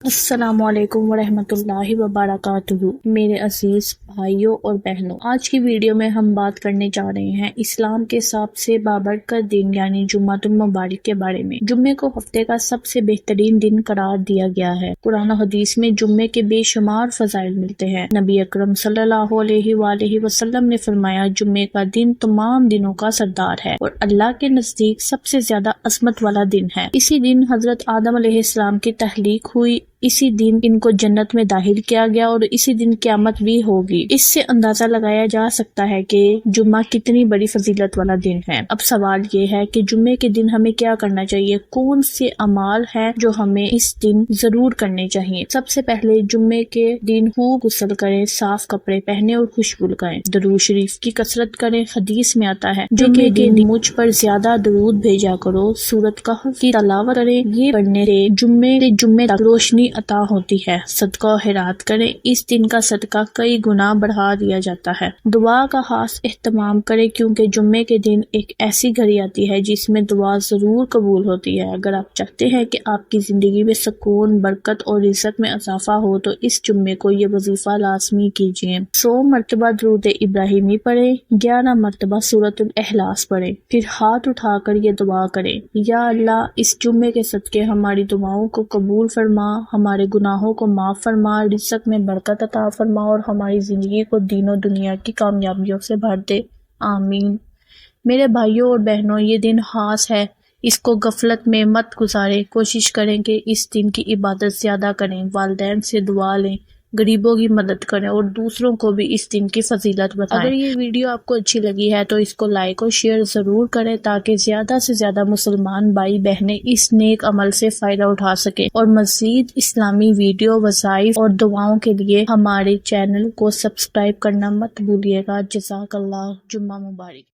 السلام علیکم ورحمۃ اللہ وبرکاتہ میرے عزیز بھائیوں اور بہنوں، آج کی ویڈیو میں ہم بات کرنے جا رہے ہیں اسلام کے سب سے بابرکت دن یعنی جمعۃ المبارک کے بارے میں۔ جمعے کو ہفتے کا سب سے بہترین دن قرار دیا گیا ہے۔ قرآن و حدیث میں جمعے کے بے شمار فضائل ملتے ہیں۔ نبی اکرم صلی اللہ علیہ وآلہ وسلم نے فرمایا، جمعے کا دن تمام دنوں کا سردار ہے اور اللہ کے نزدیک سب سے زیادہ عظمت والا دن ہے۔ اسی دن حضرت آدم علیہ السلام کی تخلیق ہوئی، اسی دن ان کو جنت میں داخل کیا گیا اور اسی دن قیامت بھی ہوگی۔ اس سے اندازہ لگایا جا سکتا ہے کہ جمعہ کتنی بڑی فضیلت والا دن ہے۔ اب سوال یہ ہے کہ جمعے کے دن ہمیں کیا کرنا چاہیے، کون سے اعمال ہیں جو ہمیں اس دن ضرور کرنے چاہیے۔ سب سے پہلے جمعے کے دن خوب غسل کریں، صاف کپڑے پہنے اور خوشبو لگائیں، درود شریف کی کثرت کریں۔ حدیث میں آتا ہے، جمعے کے دن مجھ پر زیادہ درود بھیجا کرو، سورۃ کہف کی تلاوت کریں، یہ پڑھنے سے جمعے تک روشنی عطا ہوتی ہے۔ صدقہ و خیرات کریں، اس دن کا صدقہ کئی گنا بڑھا دیا جاتا ہے۔ دعا کا خاص اہتمام کریں کیونکہ جمعے کے دن ایک ایسی گھڑی آتی ہے جس میں دعا ضرور قبول ہوتی ہے۔ اگر آپ چاہتے ہیں کہ آپ کی زندگی میں سکون، برکت اور رزق میں اضافہ ہو تو اس جمعے کو یہ وظیفہ لازمی کیجیے۔ 100 مرتبہ درود ابراہیمی پڑھیں، 11 مرتبہ سورۃ الاخلاص پڑھیں، پھر ہاتھ اٹھا کر یہ دعا کریں، یا اللہ اس جمعے کے صدقے ہماری دعاؤں کو قبول فرما، ہمارے گناہوں کو معاف فرما، رزق میں برکت عطا فرما اور ہماری زندگی کو دین و دنیا کی کامیابیوں سے بھر دے، آمین۔ میرے بھائیوں اور بہنوں، یہ دن خاص ہے، اس کو غفلت میں مت گزاریں۔ کوشش کریں کہ اس دن کی عبادت زیادہ کریں، والدین سے دعا لیں، غریبوں کی مدد کریں اور دوسروں کو بھی اس دن کی فضیلت بتائیں۔ اگر یہ ویڈیو آپ کو اچھی لگی ہے تو اس کو لائک اور شیئر ضرور کریں تاکہ زیادہ سے زیادہ مسلمان بھائی بہنیں اس نیک عمل سے فائدہ اٹھا سکیں، اور مزید اسلامی ویڈیو، وظائف اور دعاؤں کے لیے ہمارے چینل کو سبسکرائب کرنا مت بھولیے گا۔ جزاک اللہ، جمعہ مبارک۔